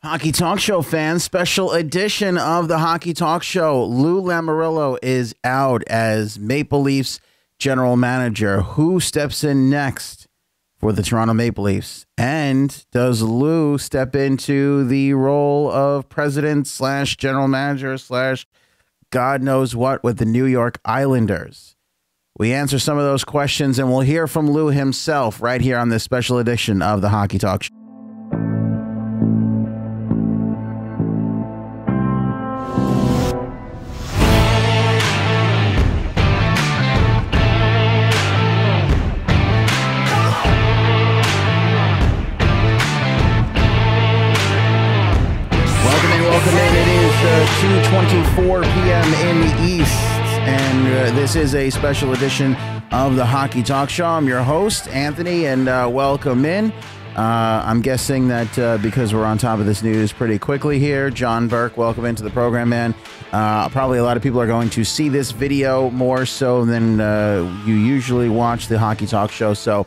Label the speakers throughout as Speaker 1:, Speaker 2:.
Speaker 1: Hockey Talk Show fans, special edition of the Hockey Talk Show. Lou Lamoriello is out as Maple Leafs general manager. Who steps in next for the Toronto Maple Leafs? And does Lou step into the role of president slash general manager slash God knows what with the New York Islanders? We answer some of those questions, and we'll hear from Lou himself right here on this special edition of the Hockey Talk Show. Welcome in. It is 2:24 p.m. in the East, and this is a special edition of the Hockey Talk Show. I'm your host, Anthony, and welcome in. I'm guessing that because we're on top of this news pretty quickly here, John Burke, welcome into the program, man. Probably a lot of people are going to see this video more so than you usually watch the Hockey Talk Show, so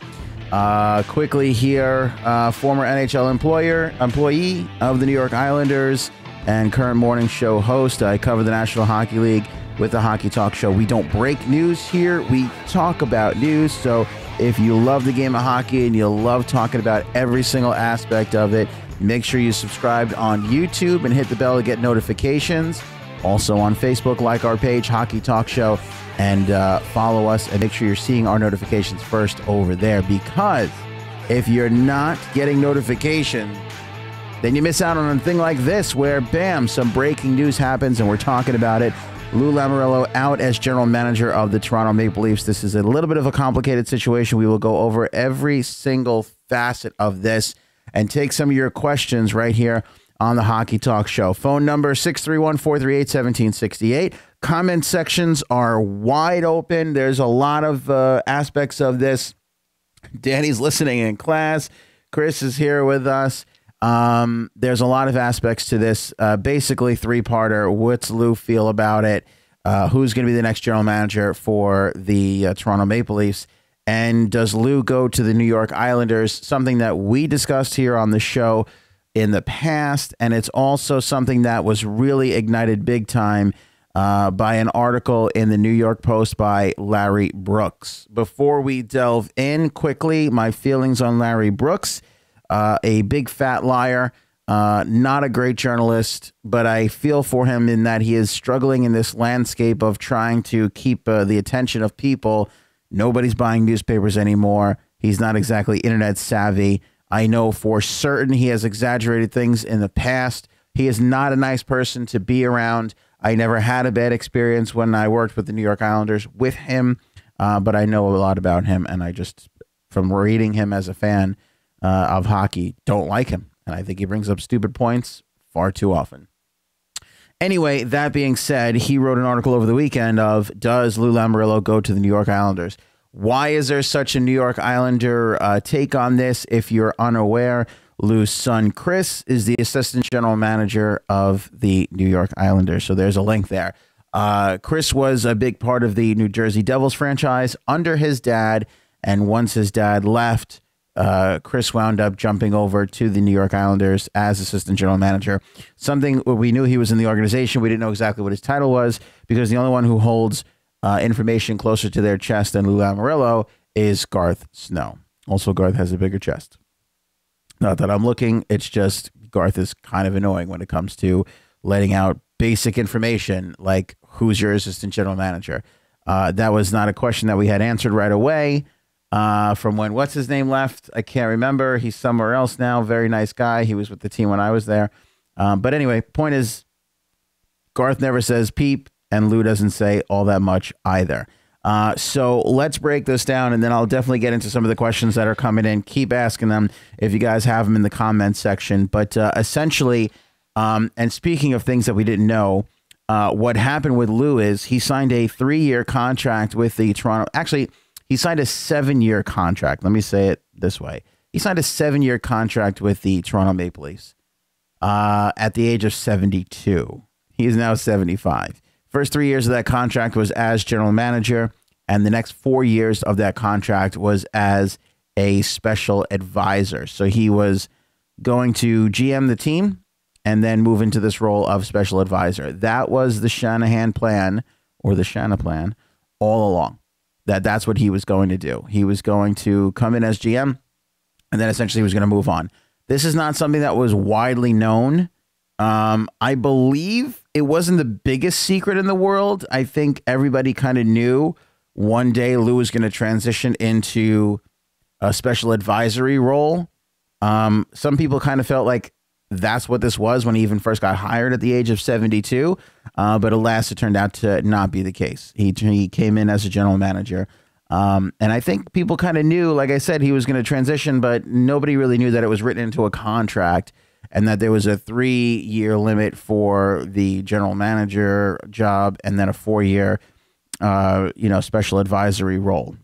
Speaker 1: quickly here, former NHL employee of the New York Islanders and current morning show host. I cover the National Hockey League with the Hockey Talk Show. We don't break news here. We talk about news. So if you love the game of hockey and you love talking about every single aspect of it, make sure you subscribe on YouTube and hit the bell to get notifications. Also on Facebook, like our page, Hockey Talk Show, and follow us and make sure you're seeing our notifications first over there, because if you're not getting notifications, then you miss out on a thing like this where, bam, some breaking news happens and we're talking about it. Lou Lamoriello out as general manager of the Toronto Maple Leafs. This is a little bit of a complicated situation. We will go over every single facet of this and take some of your questions right here on the Hockey Talk Show. Phone number 631-438-1768. Comment sections are wide open. There's a lot of aspects of this. Danny's listening in class. Chris is here with us. There's a lot of aspects to this. Basically, three-parter. What's Lou feel about it? Who's going to be the next general manager for the Toronto Maple Leafs? And does Lou go to the New York Islanders? Something that we discussed here on the show in the past, and it's also something that was really ignited big time by an article in the New York Post by Larry Brooks. Before we delve in quickly, my feelings on Larry Brooks. A big fat liar, not a great journalist, but I feel for him in that he is struggling in this landscape of trying to keep the attention of people. Nobody's buying newspapers anymore. He's not exactly internet savvy. I know for certain he has exaggerated things in the past. He is not a nice person to be around. I never had a bad experience when I worked with the New York Islanders with him, but I know a lot about him, and I just, from reading him as a fan of hockey, don't like him. And I think he brings up stupid points far too often. Anyway, that being said, he wrote an article over the weekend of, does Lou Lamoriello go to the New York Islanders? Why is there such a New York Islander take on this? If you're unaware, Lou's son, Chris, is the assistant general manager of the New York Islanders. So there's a link there. Chris was a big part of the New Jersey Devils franchise under his dad. And once his dad left, Chris wound up jumping over to the New York Islanders as assistant general manager. Something we knew he was in the organization. We didn't know exactly what his title was because the only one who holds information closer to their chest than Lou Lamoriello is Garth Snow. Also, Garth has a bigger chest. Not that I'm looking. It's just Garth is kind of annoying when it comes to letting out basic information like who's your assistant general manager. That was not a question that we had answered right away. From when what's his name left, I can't remember. He's somewhere else now. Very nice guy. He was with the team when I was there. But anyway, point is, Garth never says peep, and Lou doesn't say all that much either. So let's break this down, and then I'll definitely get into some of the questions that are coming in. Keep asking them if you guys have them in the comments section. But essentially, and speaking of things that we didn't know, what happened with Lou is he signed a 3-year contract with the Toronto. Actually, he signed a 7-year contract. Let me say it this way. He signed a 7-year contract with the Toronto Maple Leafs at the age of 72. He is now 75. First 3 years of that contract was as general manager, and the next 4 years of that contract was as a special advisor. So he was going to GM the team and then move into this role of special advisor. That was the Shanahan plan, or the Shana plan, all along. That's what he was going to do. He was going to come in as GM, and then essentially he was going to move on. This is not something that was widely known. I believe it wasn't the biggest secret in the world. I think everybody kind of knew one day Lou was going to transition into a special advisory role. Some people kind of felt like that's what this was when he even first got hired at the age of 72. But alas, it turned out to not be the case. He came in as a general manager. And I think people kind of knew, like I said, he was going to transition, but nobody really knew that it was written into a contract and that there was a 3-year limit for the general manager job and then a 4-year, special advisory role.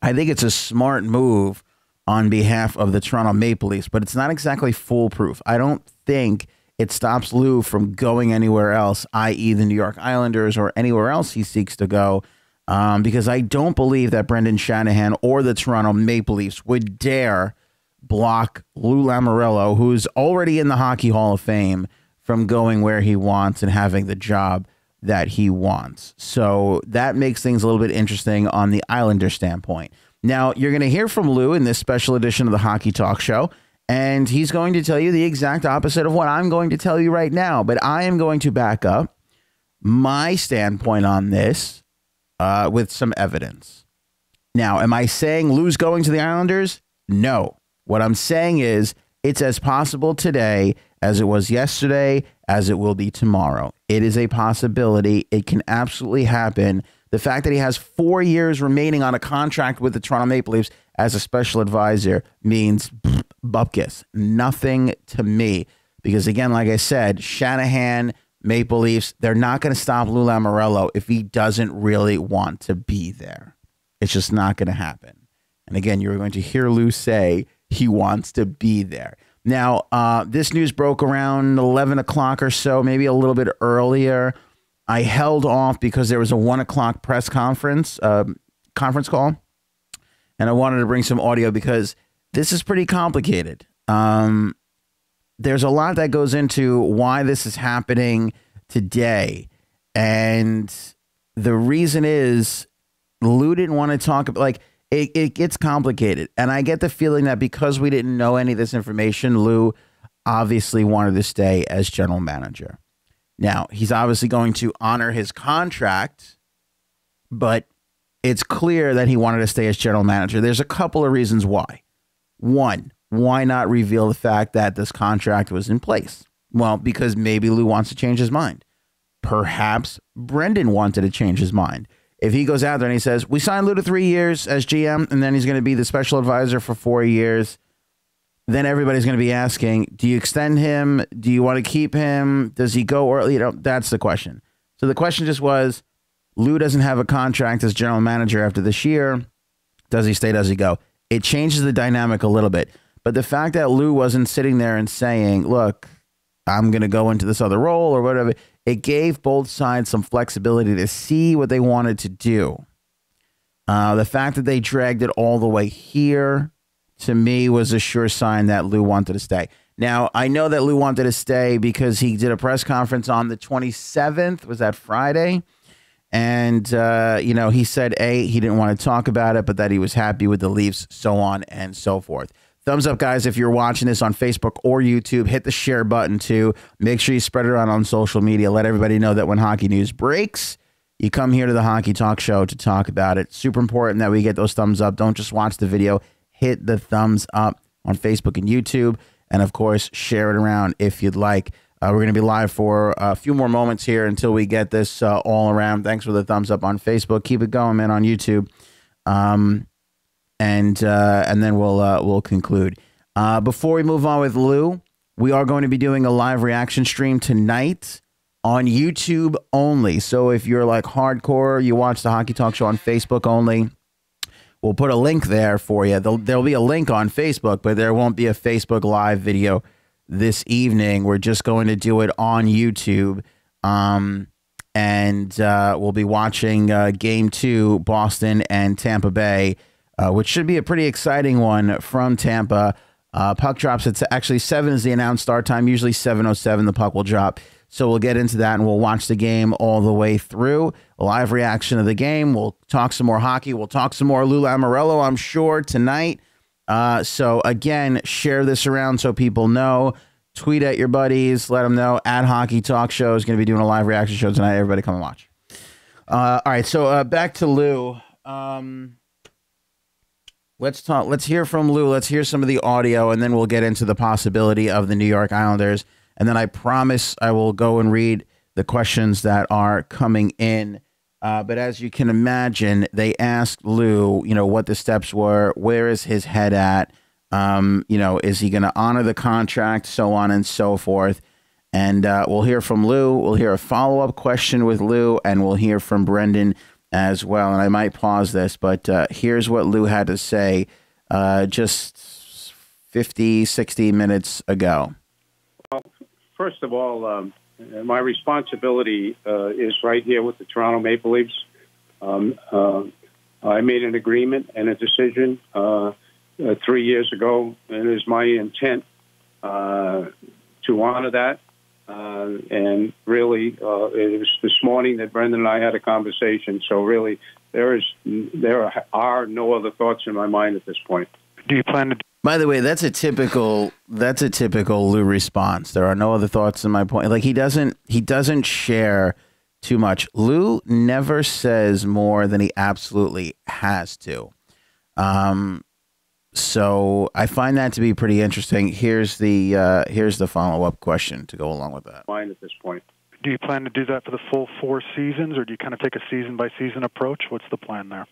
Speaker 1: I think it's a smart move on behalf of the Toronto Maple Leafs, but it's not exactly foolproof. I don't think it stops Lou from going anywhere else, i.e. the New York Islanders or anywhere else he seeks to go, because I don't believe that Brendan Shahanan or the Toronto Maple Leafs would dare block Lou Lamoriello, who's already in the Hockey Hall of Fame, from going where he wants and having the job that he wants. So that makes things a little bit interesting on the Islander standpoint. Now, you're going to hear from Lou in this special edition of the Hockey Talk Show, and he's going to tell you the exact opposite of what I'm going to tell you right now. But I am going to back up my standpoint on this with some evidence. Now, am I saying Lou's going to the Islanders? No. What I'm saying is it's as possible today as it was yesterday, as it will be tomorrow. It is a possibility. It can absolutely happen. The fact that he has 4 years remaining on a contract with the Toronto Maple Leafs as a special advisor means bupkis. Nothing to me. Because again, like I said, Shanahan, Maple Leafs, they're not going to stop Lou Lamoriello if he doesn't really want to be there. It's just not going to happen. And again, you're going to hear Lou say he wants to be there. Now, this news broke around 11 o'clock or so, maybe a little bit earlier. I held off because there was a 1 o'clock press conference call, and I wanted to bring some audio because this is pretty complicated. There's a lot that goes into why this is happening today, and the reason is Lou didn't want to talk about, like, it gets complicated, and I get the feeling that because we didn't know any of this information, Lou obviously wanted to stay as general manager. Now, he's obviously going to honor his contract, but it's clear that he wanted to stay as general manager. There's a couple of reasons why. One, why not reveal the fact that this contract was in place? Well, because maybe Lou wants to change his mind. Perhaps Brendan wanted to change his mind. If he goes out there and he says, we signed Lou to 3 years as GM, and then he's going to be the special advisor for 4 years, then everybody's going to be asking, do you extend him? Do you want to keep him? Does he go? Or, that's the question. So the question just was, Lou doesn't have a contract as general manager after this year. Does he stay? Does he go? It changes the dynamic a little bit. But the fact that Lou wasn't sitting there and saying, look, I'm going to go into this other role or whatever, it gave both sides some flexibility to see what they wanted to do. The fact that they dragged it all the way here, to me, was a sure sign that Lou wanted to stay. Now, I know that Lou wanted to stay because he did a press conference on the 27th. Was that Friday? And, he said, A, he didn't want to talk about it, but that he was happy with the Leafs, so on and so forth. Thumbs up, guys, if you're watching this on Facebook or YouTube. Hit the share button, too. Make sure you spread it around on social media. Let everybody know that when hockey news breaks, you come here to the Hockey Talk Show to talk about it. Super important that we get those thumbs up. Don't just watch the video. Hit the thumbs up on Facebook and YouTube. And, of course, share it around if you'd like. We're going to be live for a few more moments here until we get this all around. Thanks for the thumbs up on Facebook. Keep it going, man, on YouTube. And then we'll conclude. Before we move on with Lou, we are going to be doing a live reaction stream tonight on YouTube only. So if you're like hardcore, you watch the Hockey Talk Show on Facebook only, we'll put a link there for you. There'll be a link on Facebook, but there won't be a Facebook live video this evening. We're just going to do it on YouTube. And we'll be watching Game 2, Boston and Tampa Bay, which should be a pretty exciting one from Tampa. Puck drops at actually 7 is the announced start time. Usually 7:07 the puck will drop. So we'll get into that and we'll watch the game all the way through. A live reaction of the game. We'll talk some more hockey. We'll talk some more Lou Lamoriello, I'm sure, tonight. So again, share this around so people know. Tweet at your buddies. Let them know. At Hockey Talk Show is going to be doing a live reaction show tonight. Everybody come and watch. All right, so back to Lou. Let's talk. Let's hear from Lou. Let's hear some of the audio, and then we'll get into the possibility of the New York Islanders. And then I promise I will go and read the questions that are coming in. But as you can imagine, they asked Lou, you know, what the steps were. Where is his head at? You know, is he going to honor the contract? So on and so forth. And we'll hear from Lou. We'll hear a follow-up question with Lou, and we'll hear from Brendan as well. And I might pause this, but here's what Lou had to say just 50, 60 minutes ago.
Speaker 2: Well, first of all, my responsibility is right here with the Toronto Maple Leafs. I made an agreement and a decision 3 years ago, and it is my intent to honor that. And really, it was this morning that Brendan and I had a conversation. So really, there are no other thoughts in my mind at this point.
Speaker 3: Do you plan to?
Speaker 1: By the way, that's a typical Lou response. There are no other thoughts in my point. Like he doesn't share too much. Lou never says more than he absolutely has to. So I find that to be pretty interesting. Here's the follow-up question to go along with that.
Speaker 2: Mine at this point.
Speaker 3: Do you plan to do that for the full 4 seasons, or do you kind of take a season-by-season approach? What's the plan there?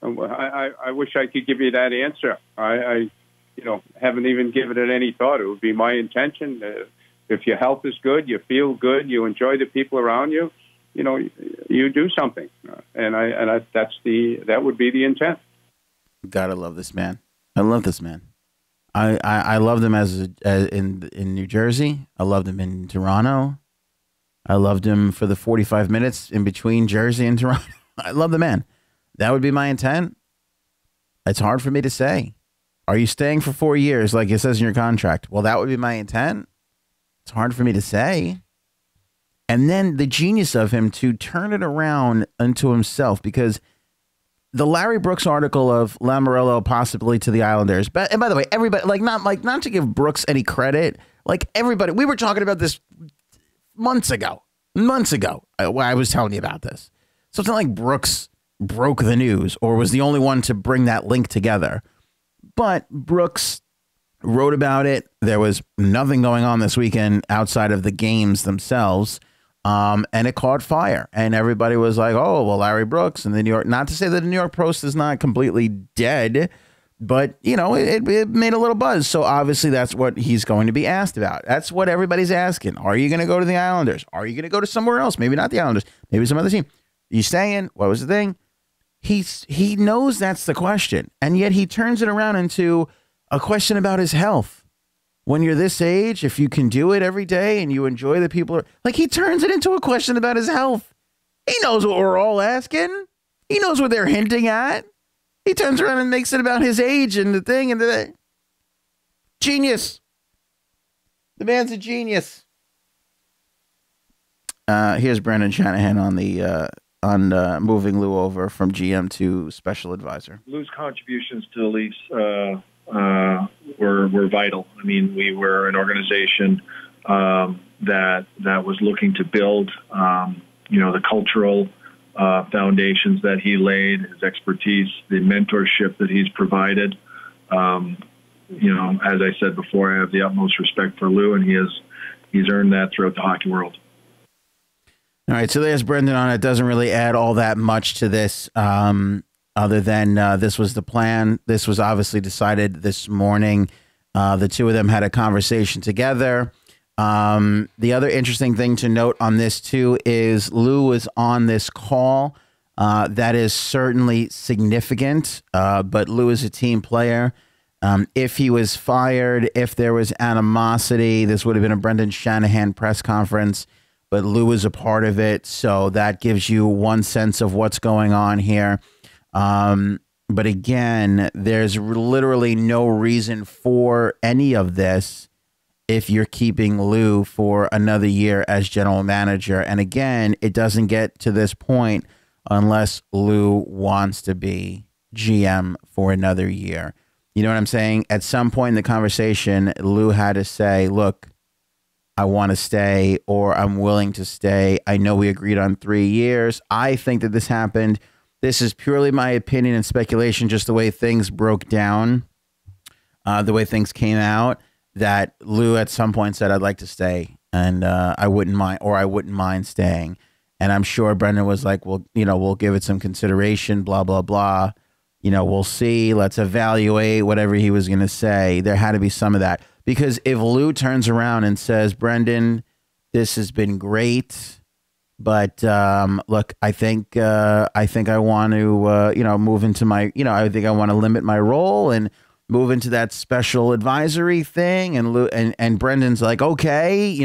Speaker 2: I wish I could give you that answer. I haven't even given it any thought. It would be my intention. If your health is good, you feel good, you enjoy the people around you, you know, you do something, and that would be the intent.
Speaker 1: Gotta love this man. I love this man. I loved him as in New Jersey. I loved him in Toronto. I loved him for the 45 minutes in between Jersey and Toronto. I love the man. That would be my intent. It's hard for me to say. Are you staying for 4 years like it says in your contract? Well, that would be my intent. It's hard for me to say. And then the genius of him to turn it around unto himself, because the Larry Brooks article of Lamoriello possibly to the Islanders. But, and by the way, everybody, not to give Brooks any credit, like everybody, we were talking about this months ago. I was telling you about this. So it's not like Brooks broke the news or was the only one to bring that link together. But Brooks wrote about it. There was nothing going on this weekend outside of the games themselves. And it caught fire, and everybody was like, oh, well, Larry Brooks and the New York, not to say that the New York Post is not completely dead, but, you know, it made a little buzz. So obviously that's what he's going to be asked about. That's what everybody's asking. Are you going to go to the Islanders? Are you going to go to somewhere else? Maybe not the Islanders, maybe some other team. Are you staying? What was the thing? He knows that's the question, and yet he turns it around into a question about his health. When you're this age, if you can do it every day and you enjoy the people, like he turns it into a question about his health. He knows what we're all asking. He knows what they're hinting at. He turns around and makes it about his age and the thing and the genius. The man's a genius. Here's Brendan Shahanan on the moving Lou over from GM to special advisor.
Speaker 4: Lou's contributions to the Leafs were vital. I mean, we were an organization that was looking to build, the cultural foundations that he laid, his expertise, the mentorship that he's provided. As I said before, I have the utmost respect for Lou, and he's earned that throughout the hockey world.
Speaker 1: All right, so there's Brendan on it. Doesn't really add all that much to this. Other than this was the plan. This was obviously decided this morning. The two of them had a conversation together. The other interesting thing to note on this, too, is Lou was on this call. That is certainly significant, but Lou is a team player. If he was fired, if there was animosity, this would have been a Brendan Shahanan press conference, but Lou was a part of it, so that gives you one sense of what's going on here. But again, there's literally no reason for any of this if you're keeping Lou for another year as general manager. And again, it doesn't get to this point unless Lou wants to be GM for another year. You know what I'm saying? At some point in the conversation, Lou had to say, look, I want to stay, or I'm willing to stay. I know we agreed on 3 years. I think that this happened. This is purely my opinion and speculation, just the way things broke down, the way things came out, that Lou at some point said, I'd like to stay, and I wouldn't mind staying. And I'm sure Brendan was like, well, we'll give it some consideration, blah, blah, blah. We'll see. Let's evaluate whatever he was going to say. There had to be some of that. Because if Lou turns around and says, Brendan, this has been great, but look, I think I want to, move into my, I think I want to limit my role and move into that special advisory thing. And Lou and Brendan's like, okay,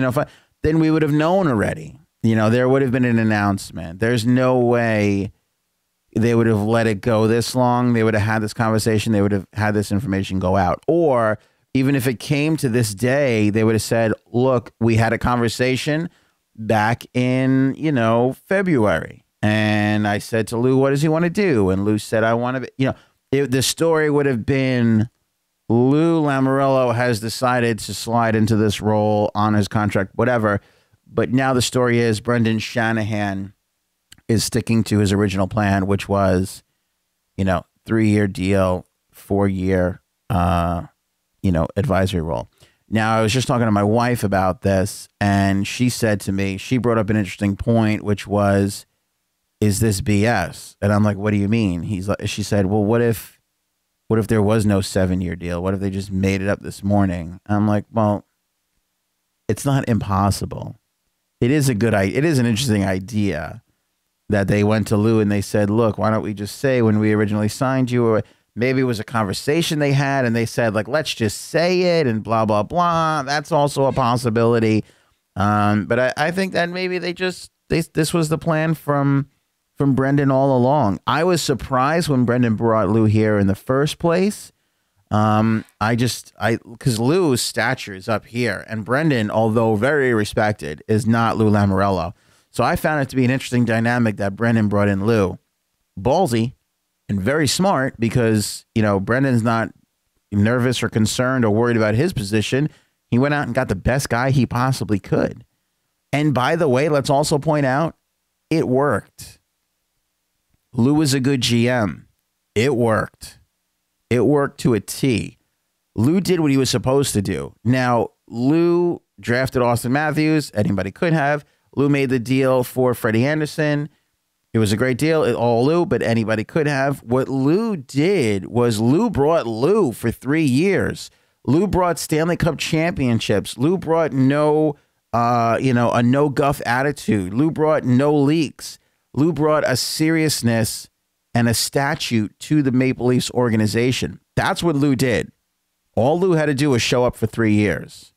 Speaker 1: then we would have known already. There would have been an announcement. There's no way they would have let it go this long. They would have had this conversation. They would have had this information go out. Or even if it came to this day, they would have said, look, we had a conversation back in, February. And I said to Lou, what does he want to do? And Lou said, I want to be, the story would have been Lou Lamoriello has decided to slide into this role on his contract, whatever. But now the story is Brendan Shahanan is sticking to his original plan, which was, 3-year deal, 4-year, advisory role. Now, I was just talking to my wife about this, and she said to me, she brought up an interesting point, which was, is this BS? And I'm like, what do you mean? She said, well, what if there was no 7-year deal? What if they just made it up this morning? I'm like, well, it's not impossible. It is an interesting idea that they went to Lou and they said, look, why don't we just say when we originally signed you, or maybe it was a conversation they had and they said, like, let's just say it and blah, blah, blah. That's also a possibility. But I think that maybe this was the plan from Brendan all along. I was surprised when Brendan brought Lou here in the first place. Because Lou's stature is up here, and Brendan, although very respected, is not Lou Lamoriello. So I found it to be an interesting dynamic that Brendan brought in Lou. Ballsy and very smart, because, Brendan's not nervous or concerned or worried about his position. He went out and got the best guy he possibly could. And by the way, let's also point out, it worked. Lou is a good GM. It worked. It worked to a T. Lou did what he was supposed to do. Now, Lou drafted Austin Matthews. Anybody could have. Lou made the deal for Freddie Anderson. It was a great deal. All Lou, but anybody could have. What Lou did was Lou brought Lou for 3 years. Lou brought Stanley Cup championships. Lou brought a no guff attitude. Lou brought no leaks. Lou brought a seriousness and a statute to the Maple Leafs organization. That's what Lou did. All Lou had to do was show up for 3 years.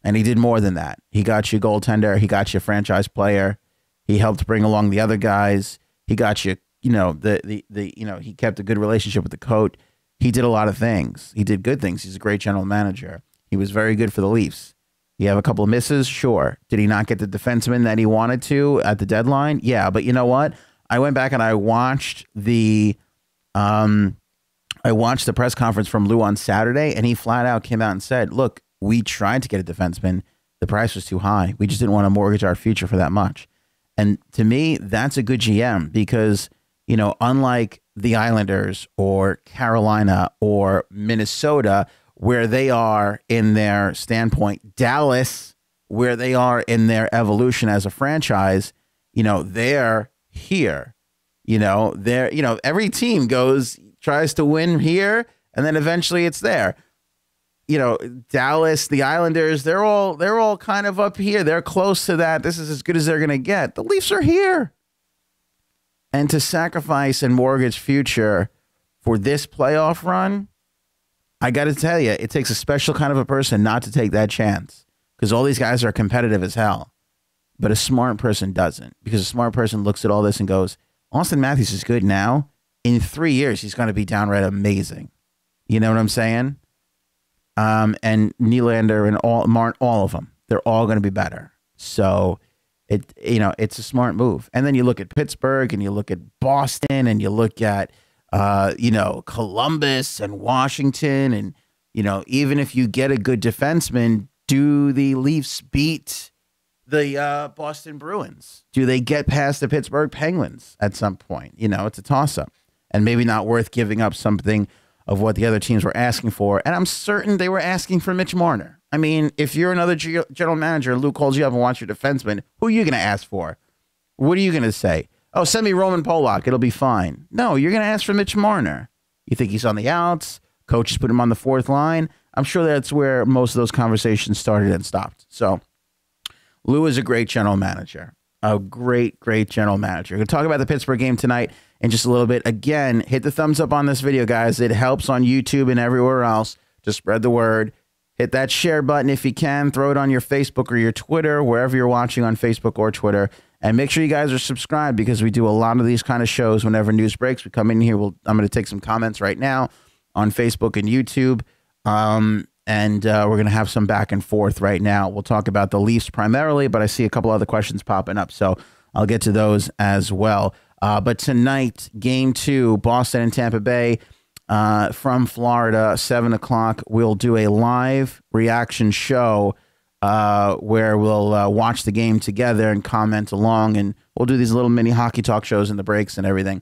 Speaker 1: And he did more than that. He got you goaltender. He got you franchise player. He helped bring along the other guys. He got you, he kept a good relationship with the coach. He did a lot of things. He did good things. He's a great general manager. He was very good for the Leafs. You have a couple of misses? Sure. Did he not get the defenseman that he wanted to at the deadline? Yeah, but you know what? I went back and I watched the press conference from Lou on Saturday, and he flat out came out and said, look, we tried to get a defenseman. The price was too high. We just didn't want to mortgage our future for that much. And to me, that's a good GM because, unlike the Islanders or Carolina or Minnesota, where they are in their standpoint, Dallas, where they are in their evolution as a franchise, they're here. Every team tries to win here, and then eventually it's there. Dallas, the Islanders, they're all kind of up here. They're close to that. This is as good as they're going to get. The Leafs are here. And to sacrifice and mortgage future for this playoff run, I got to tell you, it takes a special kind of a person not to take that chance, because all these guys are competitive as hell. But a smart person doesn't, because a smart person looks at all this and goes, Austin Matthews is good now. in 3 years, he's going to be downright amazing. You know what I'm saying? And Nylander and all of them, they're all going to be better. So it's a smart move. And then you look at Pittsburgh and you look at Boston and you look at, Columbus and Washington. And, even if you get a good defenseman, do the Leafs beat the Boston Bruins? Do they get past the Pittsburgh Penguins at some point? It's a toss-up and maybe not worth giving up something of what the other teams were asking for. And I'm certain they were asking for Mitch Marner. I mean, if you're another general manager, Lou calls you up and wants your defenseman, who are you going to ask for? What are you going to say? Oh, send me Roman Polak. It'll be fine. No, you're going to ask for Mitch Marner. You think he's on the outs? Coaches put him on the fourth line. I'm sure that's where most of those conversations started and stopped. So Lou is a great general manager. A great, great general manager. We're going to talk about the Pittsburgh game tonight in just a little bit. Again, hit the thumbs up on this video, guys. It helps on YouTube and everywhere else to spread the word. Hit that share button if you can. Throw it on your Facebook or your Twitter, wherever you're watching on Facebook or Twitter. And make sure you guys are subscribed because we do a lot of these kind of shows whenever news breaks. We come in here. I'm going to take some comments right now on Facebook and YouTube. And we're going to have some back and forth right now. We'll talk about the Leafs primarily, but I see a couple other questions popping up. So I'll get to those as well. But tonight, game 2, Boston and Tampa Bay from Florida, 7 o'clock. We'll do a live reaction show where we'll watch the game together and comment along. And we'll do these little mini hockey talk shows in the breaks and everything.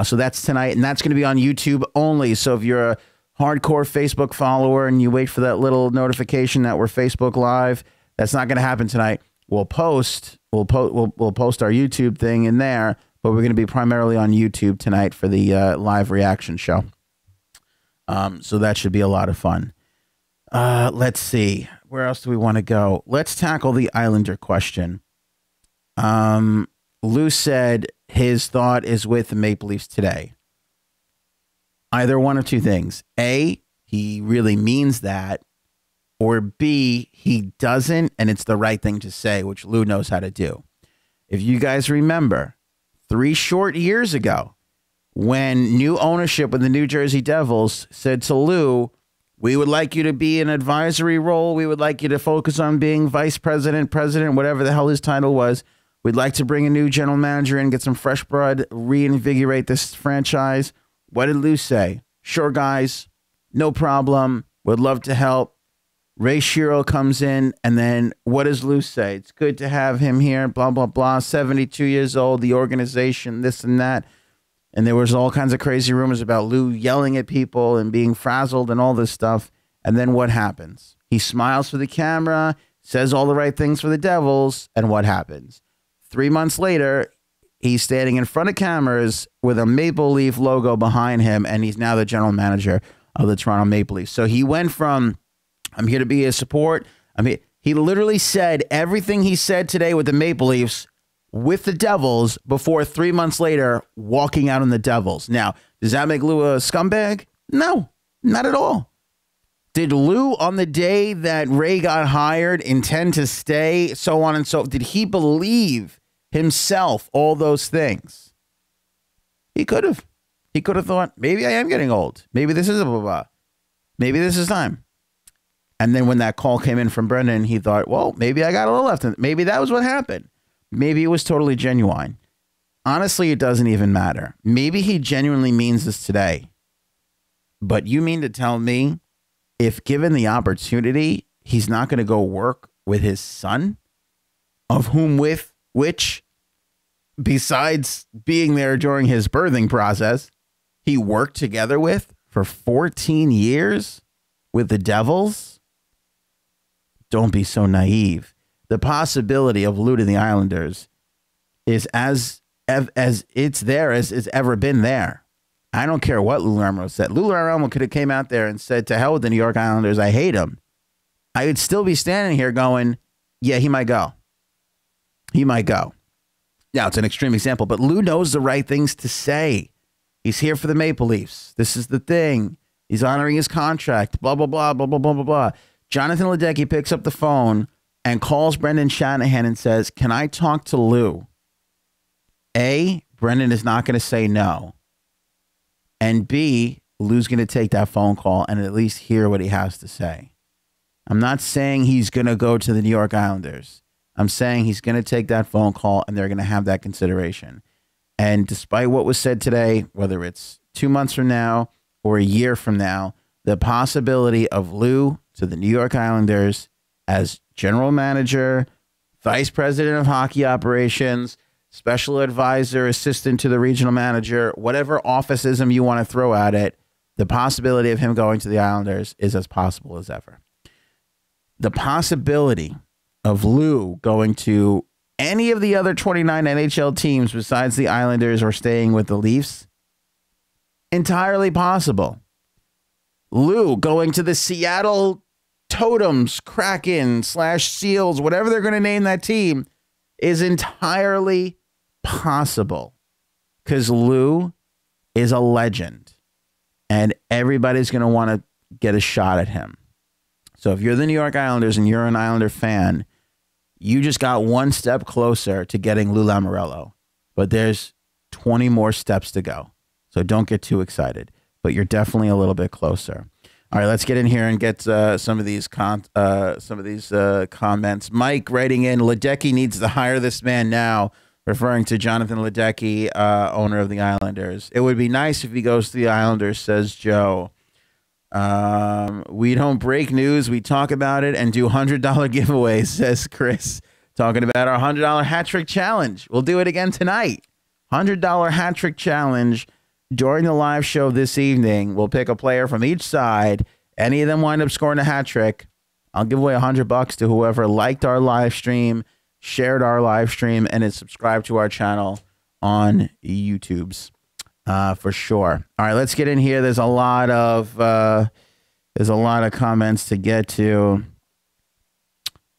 Speaker 1: So that's tonight, and that's going to be on YouTube only. So if you're a hardcore Facebook follower and you wait for that little notification that we're Facebook Live, that's not going to happen tonight. We'll post our YouTube thing in there, but we're going to be primarily on YouTube tonight for the live reaction show. So that should be a lot of fun. Let's see. Where else do we want to go? Let's tackle the Islander question. Lou said his thought is with the Maple Leafs today. Either one of two things. A, he really means that, or B, he doesn't, and it's the right thing to say, which Lou knows how to do. If you guys remember, 3 short years ago, when new ownership with the New Jersey Devils said to Lou, we would like you to be an advisory role. We would like you to focus on being vice president, president, whatever the hell his title was. We'd like to bring a new general manager in, get some fresh blood, reinvigorate this franchise. What did Lou say? Sure, guys, no problem. Would love to help. Ray Shero comes in, and then what does Lou say? It's good to have him here, blah, blah, blah. 72 years old, the organization, this and that. And there was all kinds of crazy rumors about Lou yelling at people and being frazzled and all this stuff. And then what happens? He smiles for the camera, says all the right things for the Devils, and what happens? 3 months later, he's standing in front of cameras with a Maple Leaf logo behind him, and he's now the general manager of the Toronto Maple Leafs. So he went from, I'm here to be his support. He literally said everything he said today with the Maple Leafs with the Devils before 3 months later walking out on the Devils. Now, does that make Lou a scumbag? No, not at all. Did Lou, on the day that Ray got hired, intend to stay, so on and so forth? Did he believe himself all those things? He could have. He could have thought, maybe I am getting old. Maybe this is a blah, blah. Maybe this is time. And then when that call came in from Brendan, he thought, well, maybe I got a little left. Maybe that was what happened. Maybe it was totally genuine. Honestly, it doesn't even matter. Maybe he genuinely means this today. But you mean to tell me if given the opportunity, he's not going to go work with his son, of whom which, besides being there during his birthing process, he worked together with for 14 years with the Devils? Don't be so naive. The possibility of Lou to the Islanders is as it's there as it's ever been there. I don't care what Lou Lamoriello said. Lou Lamoriello could have came out there and said, to hell with the New York Islanders, I hate him. I would still be standing here going, yeah, he might go. He might go. Now, it's an extreme example, but Lou knows the right things to say. He's here for the Maple Leafs. This is the thing. He's honoring his contract, blah, blah, blah, blah, blah, blah, blah, blah. Jonathan Ledecky picks up the phone and calls Brendan Shahanan and says, can I talk to Lou? A, Brendan is not going to say no. And B, Lou's going to take that phone call and at least hear what he has to say. I'm not saying he's going to go to the New York Islanders. I'm saying he's going to take that phone call and they're going to have that consideration. And despite what was said today, whether it's 2 months from now or a year from now, the possibility of Lou to the New York Islanders as general manager, vice president of hockey operations, special advisor, assistant to the regional manager, whatever officeism you want to throw at it, the possibility of him going to the Islanders is as possible as ever. The possibility of Lou going to any of the other 29 NHL teams besides the Islanders or staying with the Leafs, entirely possible. Lou going to the Seattle Totems, Kraken / Seals, whatever they're going to name that team, is entirely possible because Lou is a legend and everybody's going to want to get a shot at him. So if you're the New York Islanders and you're an Islander fan, you just got one step closer to getting Lou Lamoriello, but there's 20 more steps to go. So don't get too excited, but you're definitely a little bit closer. All right, let's get in here and get some of these comments. Mike writing in, Ledecky needs to hire this man now, referring to Jonathan Ledecky, owner of the Islanders. It would be nice if he goes to the Islanders, says Joe. We don't break news. We talk about it and do $100 giveaways, says Chris, talking about our $100 hat trick challenge. We'll do it again tonight. $100 hat trick challenge during the live show this evening. We'll pick a player from each side. Any of them wind up scoring a hat trick, I'll give away $100 to whoever liked our live stream, shared our live stream, and is subscribed to our channel on YouTube's. For sure. All right, let's get in here. There's a lot of comments to get to.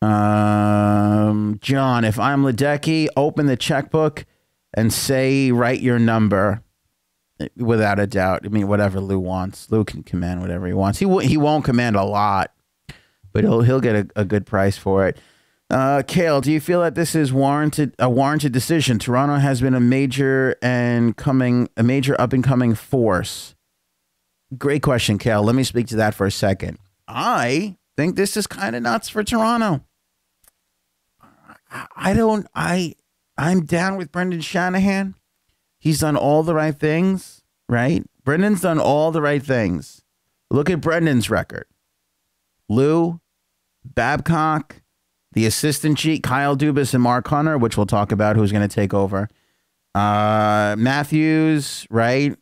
Speaker 1: John, if I'm Ledecky, open the checkbook and say write your number. Without a doubt. I mean, whatever Lou wants. Lou can command whatever he wants. He won't command a lot, but he'll get a good price for it. Kale, do you feel that this is a warranted decision? Toronto has been a major up and coming force. Great question, Kale. Let me speak to that for a second. I think this is kind of nuts for Toronto. I'm down with Brendan Shahanan. He's done all the right things, right? Brendan's done all the right things. Look at Brendan's record. Lou, Babcock, the assistant chief, Kyle Dubas and Mark Hunter, which we'll talk about who's going to take over. Matthews, right?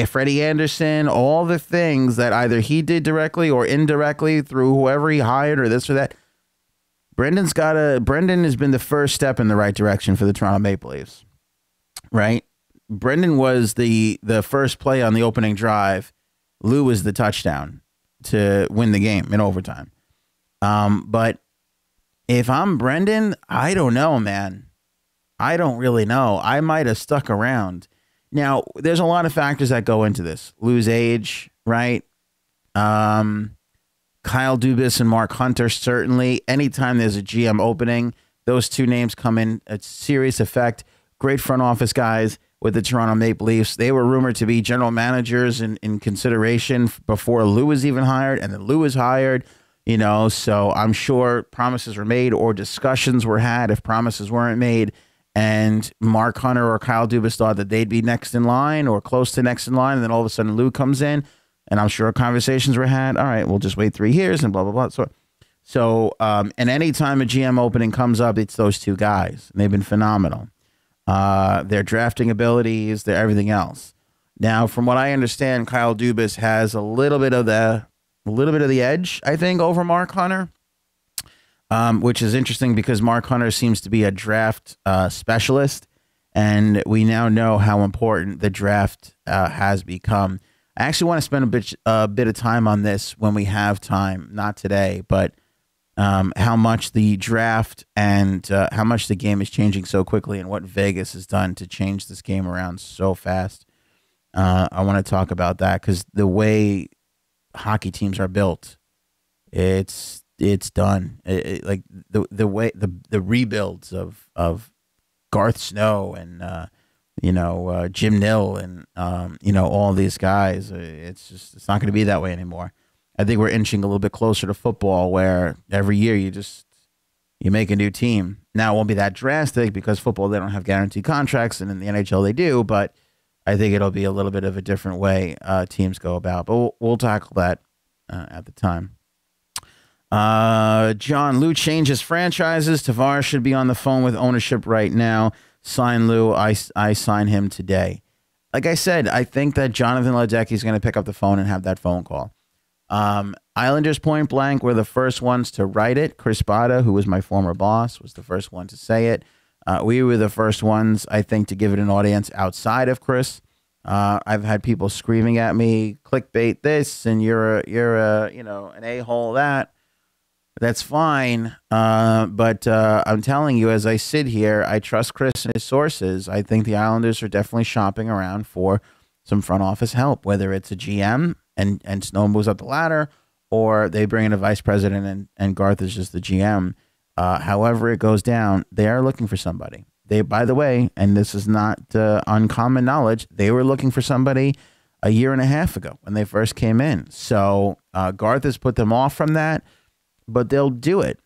Speaker 1: Freddie Anderson, all the things that either he did directly or indirectly through whoever he hired or this or that. Brendan has been the first step in the right direction for the Toronto Maple Leafs, right? Brendan was the first play on the opening drive. Lou was the touchdown to win the game in overtime. But if I'm Brendan, I don't know, man. I don't really know. I might have stuck around. Now, there's a lot of factors that go into this. Lou's age, right? Kyle Dubas and Mark Hunter, certainly. Anytime there's a GM opening, those two names come in a serious effect. Great front office guys with the Toronto Maple Leafs. They were rumored to be general managers in consideration before Lou was even hired, and then Lou was hired. You know, so I'm sure promises were made or discussions were had if promises weren't made. And Mark Hunter or Kyle Dubas thought that they'd be next in line or close to next in line. And then all of a sudden Lou comes in, and I'm sure conversations were had. All right, we'll just wait 3 years and blah, blah, blah. So and anytime a GM opening comes up, it's those two guys. And they've been phenomenal. Their drafting abilities, their everything else. Now, from what I understand, Kyle Dubas has a little bit of the edge, I think, over Mark Hunter, which is interesting because Mark Hunter seems to be a draft specialist, and we now know how important the draft has become. I actually want to spend a bit of time on this when we have time, not today, but how much the draft and how much the game is changing so quickly and what Vegas has done to change this game around so fast. I want to talk about that because the way hockey teams are built, it's done. Like the way the rebuilds of Garth Snow and Jim Nill and, all these guys. It's not going to be that way anymore. I think we're inching a little bit closer to football where every year you make a new team. Now, it won't be that drastic because football, they don't have guaranteed contracts, and in the NHL they do, but I think it'll be a little bit of a different way teams go about. But we'll tackle that at the time. John, Lou changes franchises. Tavares should be on the phone with ownership right now. Sign Lou. I sign him today. Like I said, I think that Jonathan Ledecky is going to pick up the phone and have that phone call. Islanders point blank were the first ones to write it. Chris Bada, who was my former boss, was the first one to say it. We were the first ones, I think, to give it an audience outside of Chris. I've had people screaming at me, clickbait this, and you're an a-hole that. That's fine. But I'm telling you, as I sit here, I trust Chris and his sources. I think the Islanders are definitely shopping around for some front office help, whether it's a GM and Snow moves up the ladder, or they bring in a vice president and Garth is just the GM. However it goes down, they are looking for somebody. They, by the way, and this is not uncommon knowledge, they were looking for somebody a year and a half ago when they first came in. So Garth has put them off from that, but they'll do it.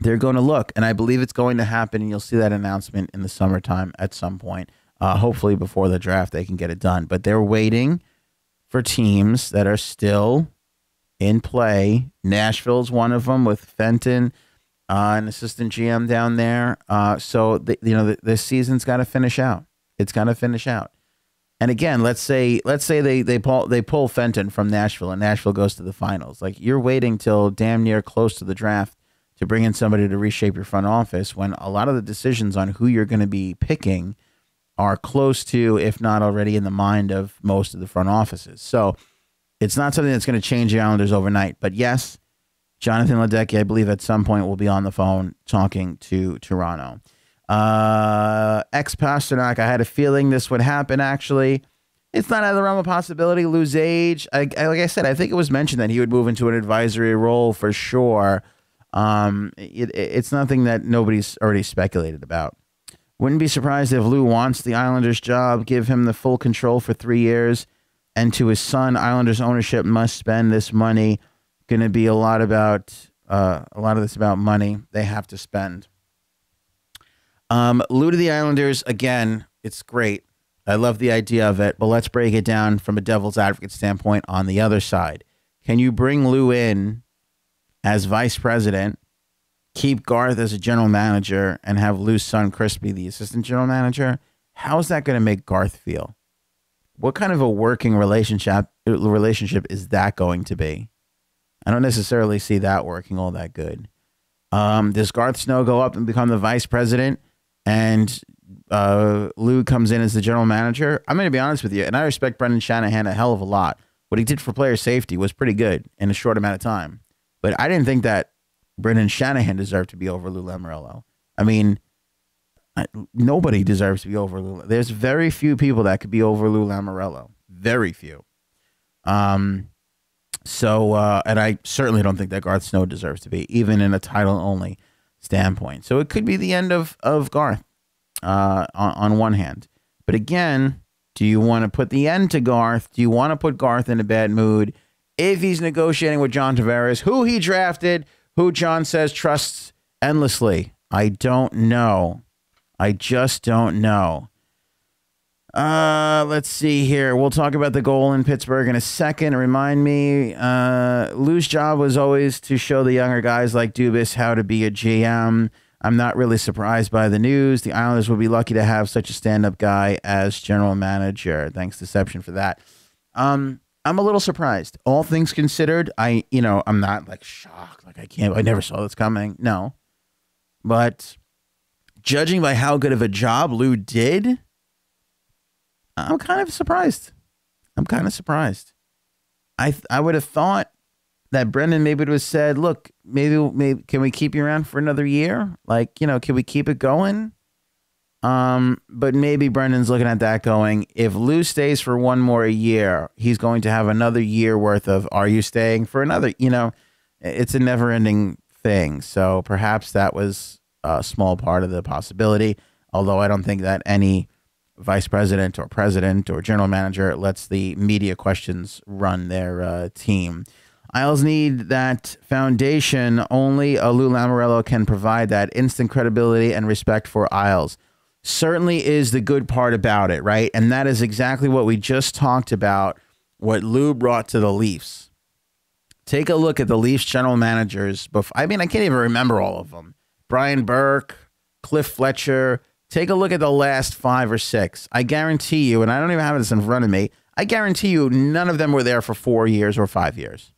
Speaker 1: They're going to look, and I believe it's going to happen, and you'll see that announcement in the summertime at some point. Hopefully before the draft they can get it done. But they're waiting for teams that are still in play. Nashville's one of them with Fenton, an assistant GM down there. So the season's got to finish out. It's got to finish out. And again, let's say they pull Fenton from Nashville and Nashville goes to the finals. Like, you're waiting till damn near close to the draft to bring in somebody to reshape your front office when a lot of the decisions on who you're going to be picking are close to, if not already in the mind of most of the front offices. So it's not something that's going to change the Islanders overnight. But yes, Jonathan Ledecky, I believe at some point will be on the phone talking to Toronto. Pasternak, I had a feeling this would happen, actually. It's not out of the realm of possibility. Lou's age. Like I said, I think it was mentioned that he would move into an advisory role for sure. It's nothing that nobody's already speculated about. Wouldn't be surprised if Lou wants the Islanders job, give him the full control for 3 years, and to his son, Islanders ownership must spend this money. Going to be a lot of this about money they have to spend. Lou to the Islanders, again, it's great. I love the idea of it, but let's break it down from a devil's advocate standpoint on the other side. Can you bring Lou in as vice president, keep Garth as a general manager, and have Lou's son, Chris, be the assistant general manager? How is that going to make Garth feel? What kind of a working relationship is that going to be? I don't necessarily see that working all that good. Does Garth Snow go up and become the vice president and Lou comes in as the general manager? I'm going to be honest with you, and I respect Brendan Shahanan a hell of a lot. What he did for player safety was pretty good in a short amount of time. But I didn't think that Brendan Shahanan deserved to be over Lou Lamoriello. I mean, nobody deserves to be over Lou. There's very few people that could be over Lou Lamoriello. Very few. And I certainly don't think that Garth Snow deserves to be, even in a title-only standpoint. So it could be the end of Garth on one hand. But again, do you want to put the end to Garth? Do you want to put Garth in a bad mood if he's negotiating with John Tavares, who he drafted, who John says trusts endlessly? I don't know. I just don't know. Let's see here. We'll talk about the goal in Pittsburgh in a second. Remind me, Lou's job was always to show the younger guys like Dubas how to be a GM. I'm not really surprised by the news. The Islanders will be lucky to have such a stand-up guy as general manager. Thanks, Deception, for that. I'm a little surprised. All things considered, I'm not like shocked. Like I never saw this coming. No. But judging by how good of a job Lou did, I'm kind of surprised. I would have thought that Brendan maybe would have said, look, maybe can we keep you around for another year? Like, can we keep it going? But maybe Brendan's looking at that going, if Lou stays for one more year, he's going to have another year worth of, are you staying for another? It's a never ending thing. So perhaps that was a small part of the possibility, although I don't think that any vice president or president or general manager lets the media questions run their team. Isles need that foundation. Only a Lou Lamoriello can provide that instant credibility and respect for Isles. Certainly is the good part about it, right? And that is exactly what we just talked about, what Lou brought to the Leafs. Take a look at the Leafs general managers. I can't even remember all of them. Brian Burke, Cliff Fletcher. Take a look at the last 5 or 6. I guarantee you, and I don't even have this in front of me, I guarantee you none of them were there for 4 years or 5 years.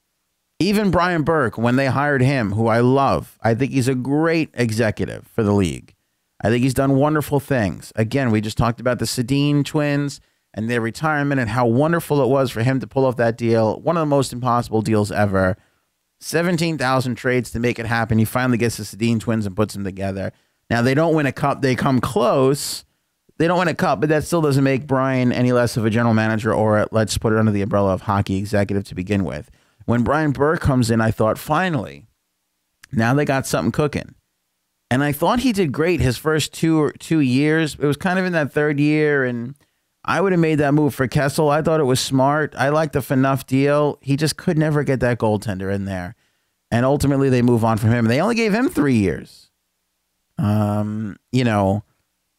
Speaker 1: Even Brian Burke, when they hired him, who I love, I think he's a great executive for the league. I think he's done wonderful things. Again, we just talked about the Sedin twins and their retirement and how wonderful it was for him to pull off that deal. One of the most impossible deals ever. 17,000 trades to make it happen. He finally gets the Sedin twins and puts them together. Now, they don't win a cup. They come close. They don't win a cup, but that still doesn't make Brian any less of a general manager or, let's put it under the umbrella of hockey executive to begin with. When Brian Burke comes in, I thought, finally, now they got something cooking. And I thought he did great his first two years. It was kind of in that third year, and I would have made that move for Kessel. I thought it was smart. I liked the Phaneuf deal. He just could never get that goaltender in there. And ultimately, they move on from him. They only gave him 3 years. You know,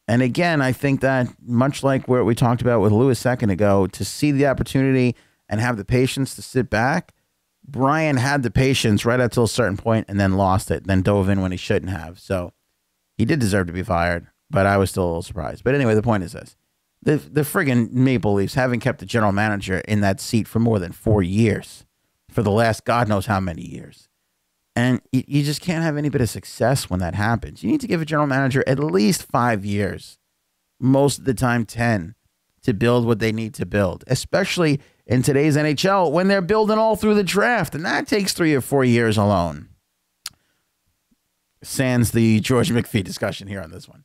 Speaker 1: and again, I think that much like what we talked about with Lou a second ago, to see the opportunity and have the patience to sit back, Brian had the patience right up till a certain point and then lost it, then dove in when he shouldn't have. So he did deserve to be fired, but I was still a little surprised. But anyway, the point is this. The friggin' Maple Leafs haven't kept the general manager in that seat for more than 4 years, for the last God knows how many years. And you just can't have any bit of success when that happens. You need to give a general manager at least 5 years, most of the time 10, to build what they need to build, especially in today's NHL when they're building all through the draft. And that takes 3 or 4 years alone. Sans the George McPhee discussion here on this one.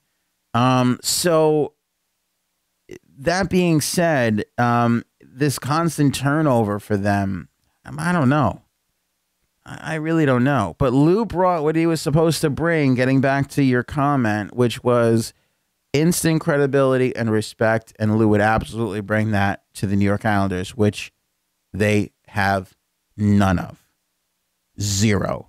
Speaker 1: So that being said, this constant turnover for them, I don't know. I really don't know. But Lou brought what he was supposed to bring, getting back to your comment, which was instant credibility and respect. And Lou would absolutely bring that to the New York Islanders, which they have none of. Zero.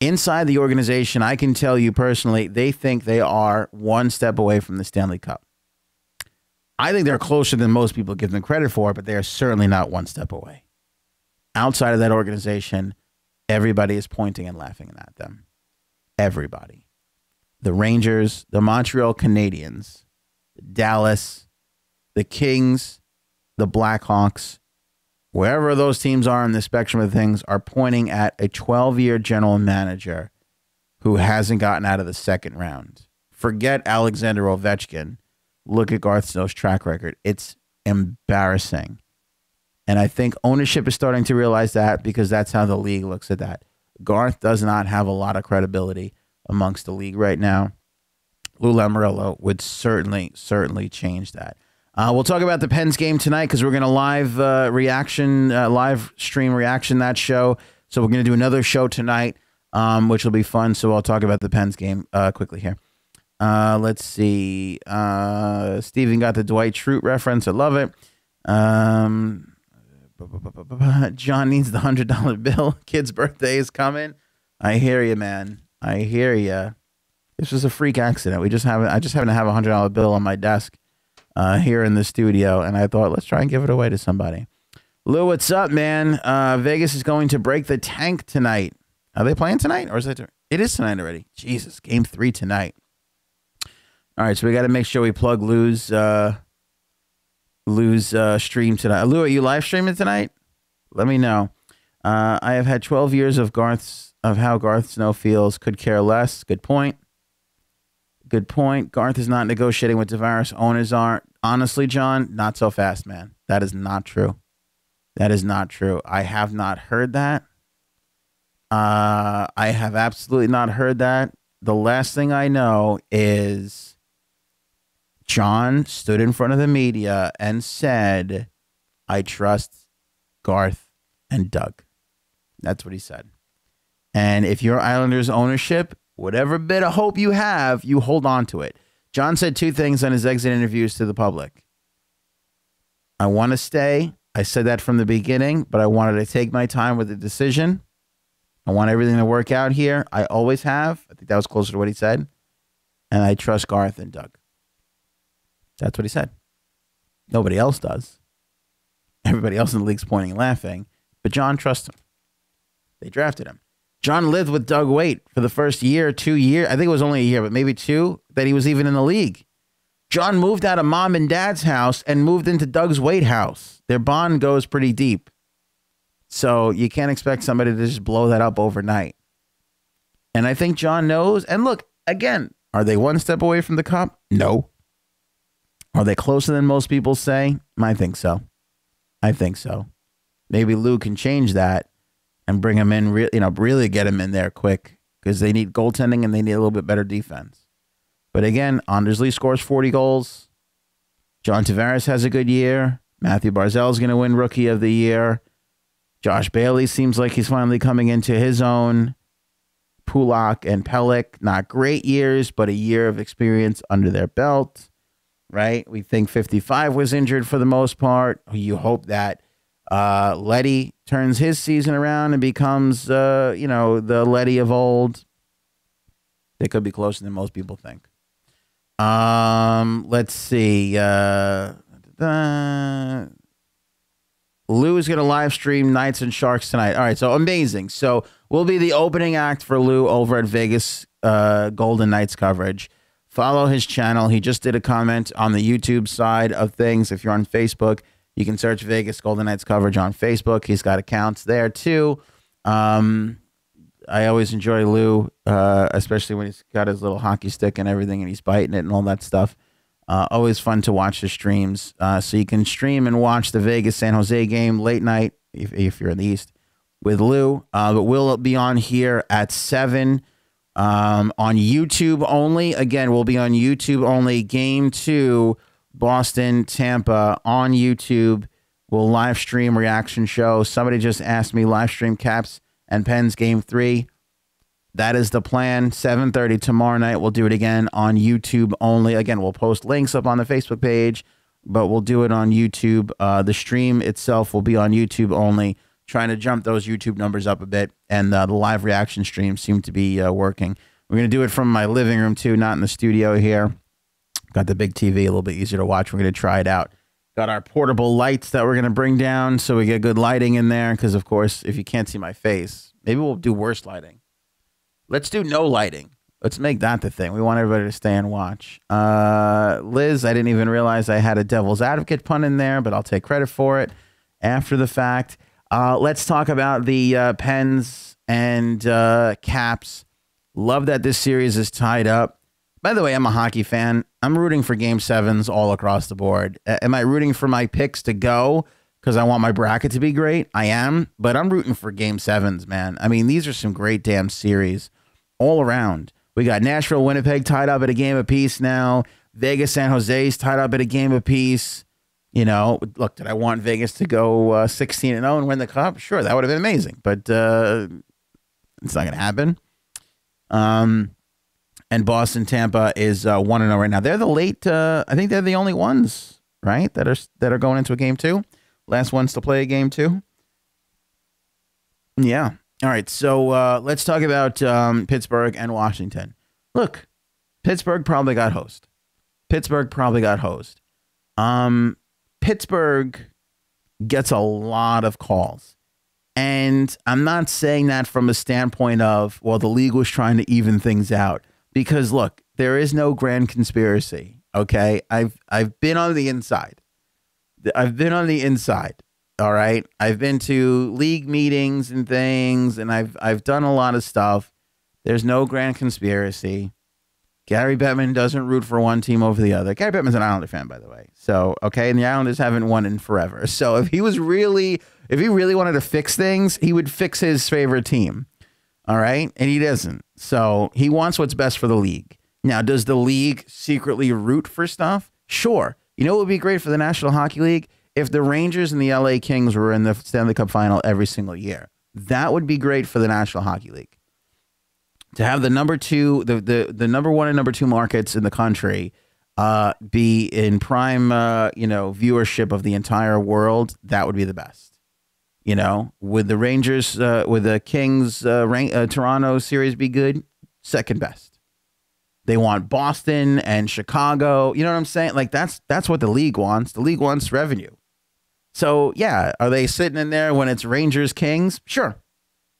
Speaker 1: Inside the organization, I can tell you personally, they think they are one step away from the Stanley Cup. I think they're closer than most people give them credit for, but they are certainly not one step away. Outside of that organization, everybody is pointing and laughing at them. Everybody. The Rangers, the Montreal Canadiens, Dallas, the Kings, the Blackhawks, wherever those teams are in the spectrum of things, are pointing at a 12-year general manager who hasn't gotten out of the second round. Forget Alexander Ovechkin. Look at Garth Snow's track record. It's embarrassing. And I think ownership is starting to realize that, because that's how the league looks at that. Garth does not have a lot of credibility amongst the league right now. Lou Lamoriello would certainly change that. We'll talk about the Pens game tonight, because we're going to live stream reaction that show. So we're going to do another show tonight, which will be fun. So I'll talk about the Pens game quickly here. Let's see. Steven got the Dwight Schrute reference. I love it. John needs the $100 bill. Kid's birthday is coming. I hear you, man. I hear you. This was a freak accident. I just happen to have a $100 bill on my desk here in the studio, and I thought, let's try and give it away to somebody. Lou, what's up, man? Vegas is going to break the tank tonight. Are they playing tonight, or is it? It is tonight already. Jesus, game 3 tonight. All right, so we got to make sure we plug Lou's stream tonight. Lou, are you live streaming tonight? Let me know. I have had 12 years of how Garth Snow feels. Could care less. Good point. Good point. Garth is not negotiating with Tavares. Owners aren't. Honestly, John, not so fast, man. That is not true. That is not true. I have not heard that. I have absolutely not heard that. The last thing I know is John stood in front of the media and said, I trust Garth and Doug. That's what he said. And if you're Islanders ownership, whatever bit of hope you have, you hold on to it. John said two things on his exit interviews to the public. I want to stay. I said that from the beginning, but I wanted to take my time with the decision. I want everything to work out here. I always have. I think that was closer to what he said. And I trust Garth and Doug. That's what he said. Nobody else does. Everybody else in the league's pointing and laughing. But John trusts him. They drafted him. John lived with Doug Waite for the first year, 2 years. I think it was only a year, but maybe 2 that he was even in the league. John moved out of mom and dad's house and moved into Doug's Waite house. Their bond goes pretty deep. So you can't expect somebody to just blow that up overnight. And I think John knows. And look, again, are they one step away from the cup? No. Are they closer than most people say? I think so. I think so. Maybe Lou can change that and bring him in, really get him in there quick because they need goaltending and they need a little bit better defense. But again, Anders Lee scores 40 goals. John Tavares has a good year. Matthew Barzal is going to win Rookie of the Year. Josh Bailey seems like he's finally coming into his own. Pulak and Pelech, not great years, but a year of experience under their belt, right? We think 55 was injured for the most part. You hope that Letty turns his season around and becomes, the Letty of old. They could be closer than most people think. Let's see. Lou is going to live stream Knights and Sharks tonight. All right, so amazing. So we'll be the opening act for Lou over at Vegas Golden Knights coverage. Follow his channel. He just did a comment on the YouTube side of things. If you're on Facebook, you can search Vegas Golden Knights coverage on Facebook. He's got accounts there too. I always enjoy Lou, especially when he's got his little hockey stick and everything and he's biting it and all that stuff. Always fun to watch the streams. So you can stream and watch the Vegas San Jose game late night if you're in the East with Lou. But we'll be on here at 7 on YouTube only. Again, we'll be on YouTube only. Game 2, Boston, Tampa on YouTube. We'll live stream reaction show. Somebody just asked me live stream Caps and Pens game 3. That is the plan. 7:30 tomorrow night. We'll do it again on YouTube only. Again, we'll post links up on the Facebook page, but we'll do it on YouTube. The stream itself will be on YouTube only. Trying to jump those YouTube numbers up a bit, and the live reaction streams seem to be working. We're going to do it from my living room, too, not in the studio here. Got the big TV, a little bit easier to watch. We're going to try it out. Got our portable lights that we're going to bring down so we get good lighting in there, because, of course, if you can't see my face, maybe we'll do worse lighting. Let's do no lighting. Let's make that the thing. We want everybody to stay and watch. Liz, I didn't even realize I had a devil's advocate pun in there, but I'll take credit for it after the fact. Let's talk about the Pens and Caps. Love that this series is tied up. By the way, I'm a hockey fan. I'm rooting for Game 7s all across the board. Am I rooting for my picks to go because I want my bracket to be great? I am, but I'm rooting for Game 7s, man. I mean, these are some great damn series all around. We got Nashville, Winnipeg tied up at a game apiece now. Vegas, San Jose's tied up at a game apiece. You know, look, did I want Vegas to go 16-0 and win the cup? Sure, that would have been amazing, but it's not going to happen. And Boston, Tampa is 1-0 right now. They're the late. I think they're the only ones, right, that are going into a game 2. Last ones to play a game 2. Yeah. All right. So let's talk about Pittsburgh and Washington. Look, Pittsburgh probably got hosed. Pittsburgh gets a lot of calls. And I'm not saying that from a standpoint of, well, the league was trying to even things out. Because, look, there is no grand conspiracy, okay? I've been on the inside. All right? I've been to league meetings and things, and I've done a lot of stuff. There's no grand conspiracy. Gary Bettman doesn't root for one team over the other. Gary Bettman's an Islander fan, by the way. So, okay, and the Islanders haven't won in forever. So if he really wanted to fix things, he would fix his favorite team. All right? And he doesn't. So he wants what's best for the league. Now, does the league secretly root for stuff? Sure. You know what would be great for the National Hockey League? If the Rangers and the LA Kings were in the Stanley Cup final every single year. That would be great for the National Hockey League. To have the number 2, the number 1 and number 2 markets in the country be in prime, viewership of the entire world, that would be the best. Would the Rangers, would the Kings, Toronto series be good? Second best. They want Boston and Chicago. You know what I'm saying? Like that's what the league wants. The league wants revenue. So yeah, are they sitting in there when it's Rangers Kings? Sure,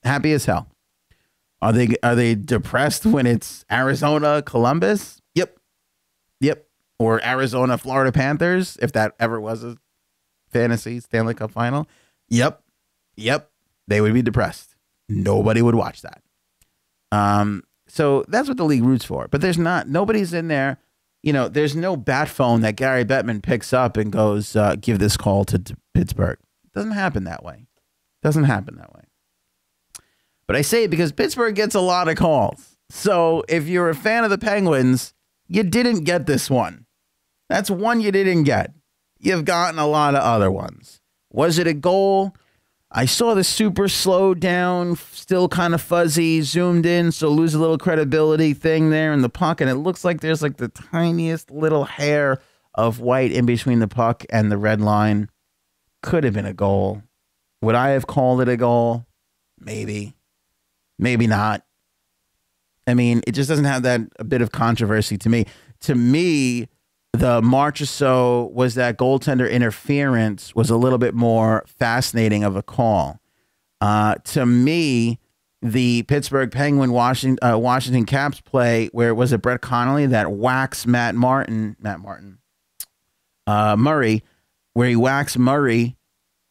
Speaker 1: happy as hell. Are they depressed when it's Arizona Columbus? Yep. Or Arizona Florida Panthers, if that ever was a fantasy Stanley Cup final. Yep. They would be depressed. Nobody would watch that. So that's what the league roots for. But nobody's in there. There's no bat phone that Gary Bettman picks up and goes, give this call to Pittsburgh. It doesn't happen that way. But I say it because Pittsburgh gets a lot of calls. So if you're a fan of the Penguins, you didn't get this one. That's one you didn't get. You've gotten a lot of other ones. Was it a goal? I saw the super slowed down, still kind of fuzzy, zoomed in, so lose a little credibility thing there in the puck, and it looks like there's like the tiniest little hair of white in between the puck and the red line. Could have been a goal. Would I have called it a goal? Maybe. Maybe not. I mean, it just doesn't have a bit of controversy to me. To me, the March or so was that goaltender interference was a little bit more fascinating of a call. To me, the Pittsburgh Penguin Washington Caps play, where was it Brett Connolly that whacks Murray, where he whacks Murray,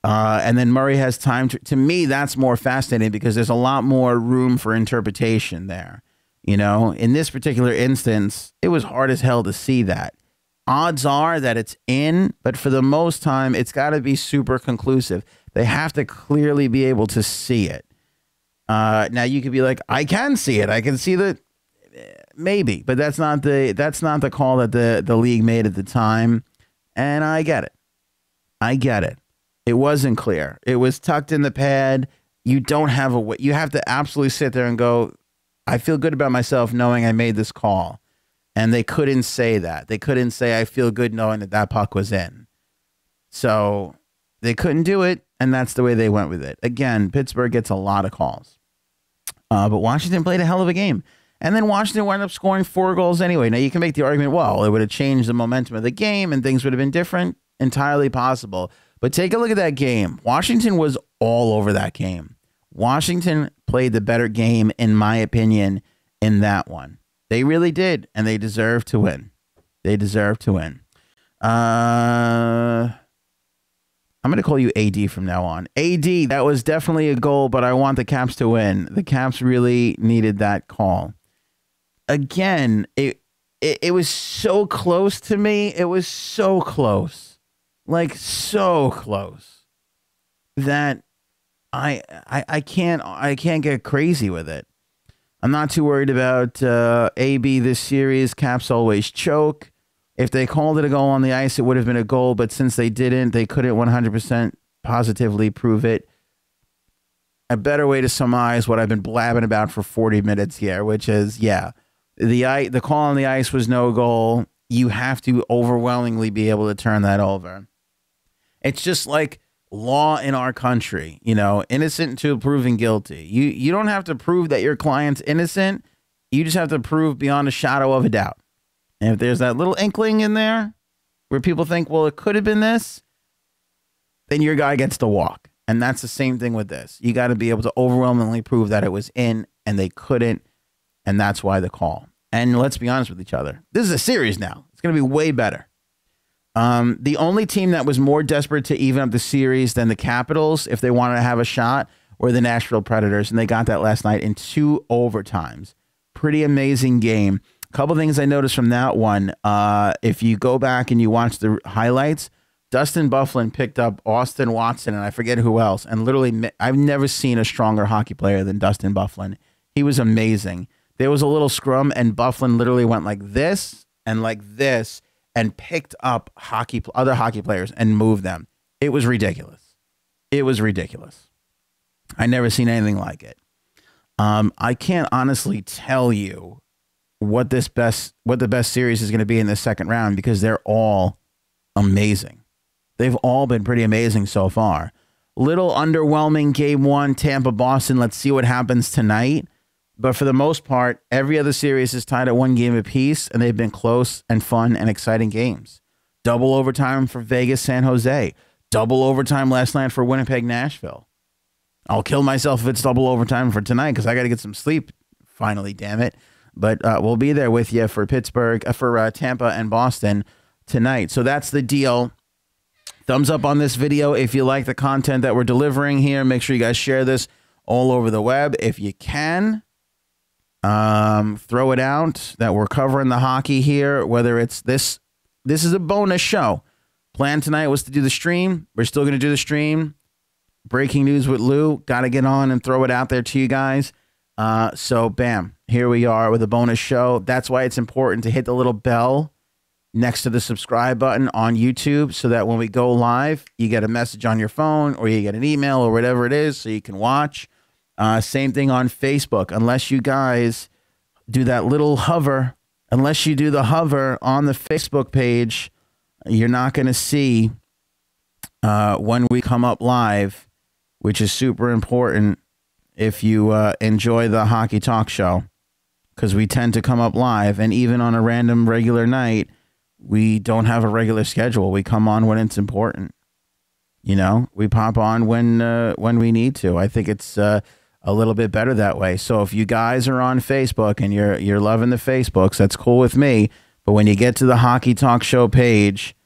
Speaker 1: and then Murray has time to me, that's more fascinating because there's a lot more room for interpretation there. In this particular instance, it was hard as hell to see that. Odds are that it's in, but for the most time, it's got to be super conclusive. They have to clearly be able to see it. Now you could be like, I can see it. I can see that maybe, but that's not the call that the league made at the time. And I get it. It wasn't clear. It was tucked in the pad. You don't have you have to absolutely sit there and go, I feel good about myself knowing I made this call. And they couldn't say that. They couldn't say, I feel good knowing that puck was in. So they couldn't do it, and that's the way they went with it. Again, Pittsburgh gets a lot of calls. But Washington played a hell of a game. And then Washington wound up scoring 4 goals anyway. Now, you can make the argument, well, it would have changed the momentum of the game and things would have been different. Entirely possible. But take a look at that game. Washington was all over that game. Washington played the better game, in my opinion, in that one. They really did, and they deserve to win. I'm going to call you AD from now on. AD, that was definitely a goal, but I want the Caps to win. The Caps really needed that call. Again, it was so close to me. It was so close. Like, so close that I can't get crazy with it. I'm not too worried about AB this series. Caps always choke. If they called it a goal on the ice, it would have been a goal. But since they didn't, they couldn't 100% positively prove it. A better way to surmise what I've been blabbing about for 40 minutes here, which is, the call on the ice was no goal. You have to overwhelmingly be able to turn that over. It's just like law in our country, innocent until proven guilty. You don't have to prove that your client's innocent. You just have to prove beyond a shadow of a doubt. And if there's that little inkling in there where people think, well, it could have been this, then your guy gets to walk. And that's the same thing with this. You got to be able to overwhelmingly prove that it was in, and they couldn't. And that's why the call. And let's be honest with each other. This is a series now. It's going to be way better. The only team that was more desperate to even up the series than the Capitals, if they wanted to have a shot, were the Nashville Predators, and they got that last night in 2 overtimes. Pretty amazing game. A couple things I noticed from that one. If you go back and you watch the highlights, Dustin Byfuglien picked up Austin Watson, and I forget who else, and literally, I've never seen a stronger hockey player than Dustin Byfuglien. He was amazing. There was a little scrum, and Byfuglien literally went like this, and picked up other hockey players and moved them. It was ridiculous. I never seen anything like it. I can't honestly tell you what the best series is going to be in the second round, because they're all amazing. They've all been pretty amazing so far. Little underwhelming game one, Tampa, Boston. Let's see what happens tonight. But for the most part, every other series is tied at 1 game apiece, and they've been close and fun and exciting games. Double overtime for Vegas, San Jose. Double overtime last night for Winnipeg, Nashville. I'll kill myself if it's double overtime for tonight, because I got to get some sleep finally, damn it. But we'll be there with you for Tampa and Boston tonight. So that's the deal. Thumbs up on this video if you like the content that we're delivering here. Make sure you guys share this all over the web if you can. Throw it out that we're covering the hockey here, whether it's this is a bonus show. Plan tonight was to do the stream. We're still going to do the stream. Breaking news with Lou. Got to get on and throw it out there to you guys. So bam, here we are with a bonus show. That's why it's important to hit the little bell next to the subscribe button on YouTube, so that when we go live, you get a message on your phone or you get an email or whatever it is, so you can watch. Same thing on Facebook. Unless you guys do that little hover, unless you do the hover on the Facebook page, you're not going to see when we come up live, which is super important if you enjoy the Hockey Talk Show, because we tend to come up live, and even on a random regular night, we don't have a regular schedule. We come on when it's important. You know, we pop on when we need to. I think it's a little bit better that way. So if you guys are on Facebook and you're loving the Facebooks, that's cool with me. But when you get to the Hockey Talk Show page,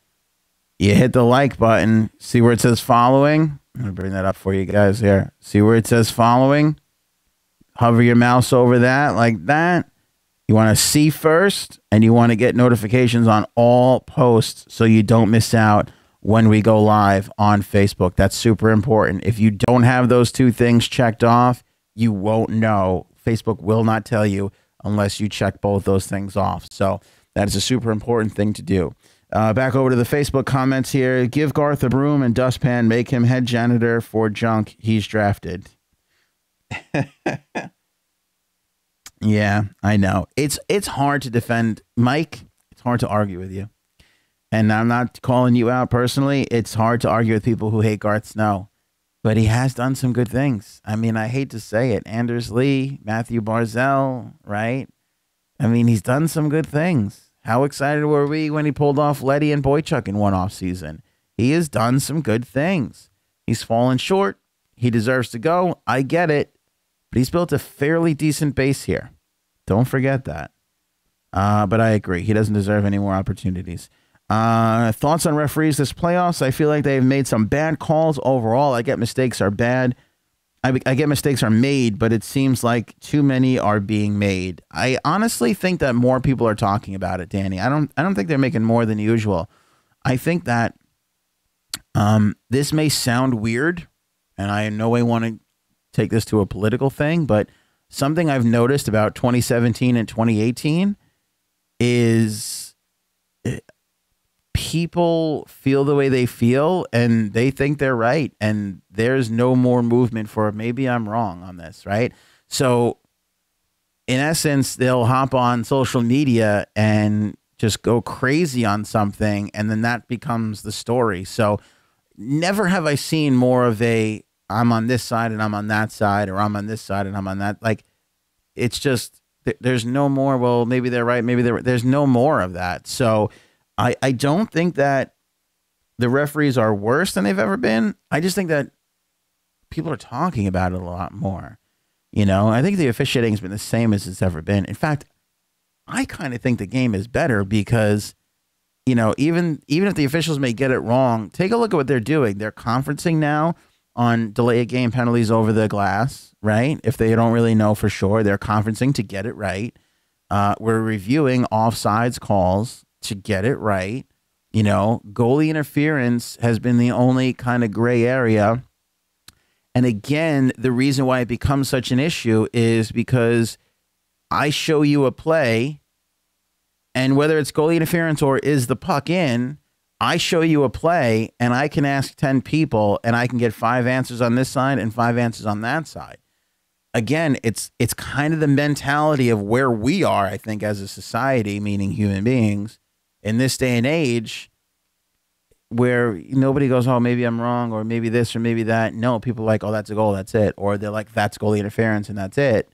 Speaker 1: you hit the like button. See where it says following? I'm going to bring that up for you guys here. See where it says following? Hover your mouse over that like that. You want to see first, and you want to get notifications on all posts so you don't miss out when we go live on Facebook. That's super important. If you don't have those two things checked off, you won't know. Facebook will not tell you unless you check both those things off. So that is a super important thing to do. Back over to the Facebook comments here. Give Garth a broom and dustpan. Make him head janitor for junk he's drafted. Yeah, I know. It's hard to defend Mike. It's hard to argue with you. And I'm not calling you out personally. It's hard to argue with people who hate Garth Snow. But he has done some good things. I mean, I hate to say it. Anders Lee, Matthew Barzal, right? I mean, he's done some good things. How excited were we when he pulled off Letty and Boychuk in one off season? He has done some good things. He's fallen short. He deserves to go. I get it. But he's built a fairly decent base here. Don't forget that. But I agree. He doesn't deserve any more opportunities. Thoughts on referees this playoffs? I feel like they've made some bad calls overall. I get mistakes are bad. I get mistakes are made, but it seems like too many are being made. I honestly think that more people are talking about it, Danny. I don't think they're making more than usual. I think that this may sound weird, and I in no way want to take this to a political thing, but something I've noticed about 2017 and 2018 is people feel the way they feel and they think they're right, and there's no more movement for maybe I'm wrong on this, right? So in essence, they'll hop on social media and just go crazy on something, and then that becomes the story. So never have I seen more of a I'm on this side and I'm on that side, or I'm on this side and I'm on that. Like, it's just, there's no more, well, maybe they're right, maybe there's no more of that. So I don't think that the referees are worse than they've ever been. I just think that people are talking about it a lot more. You know, I think the officiating has been the same as it's ever been. In fact, I kind of think the game is better because, you know, even if the officials may get it wrong, take a look at what they're doing. They're conferencing now on delay of game penalties over the glass, right? If they don't really know for sure, they're conferencing to get it right. We're reviewing offsides calls to get it right. You know, goalie interference has been the only kind of gray area. And again, the reason why it becomes such an issue is because I show you a play, and whether it's goalie interference or is the puck in, I show you a play and I can ask 10 people and I can get 5 answers on this side and 5 answers on that side. again, it's kind of the mentality of where we are, I think, as a society, meaning human beings, in this day and age, where nobody goes, oh, maybe I'm wrong, or maybe this, or maybe that. No, people are like, oh, that's a goal, that's it. Or they're like, that's goalie interference, and that's it.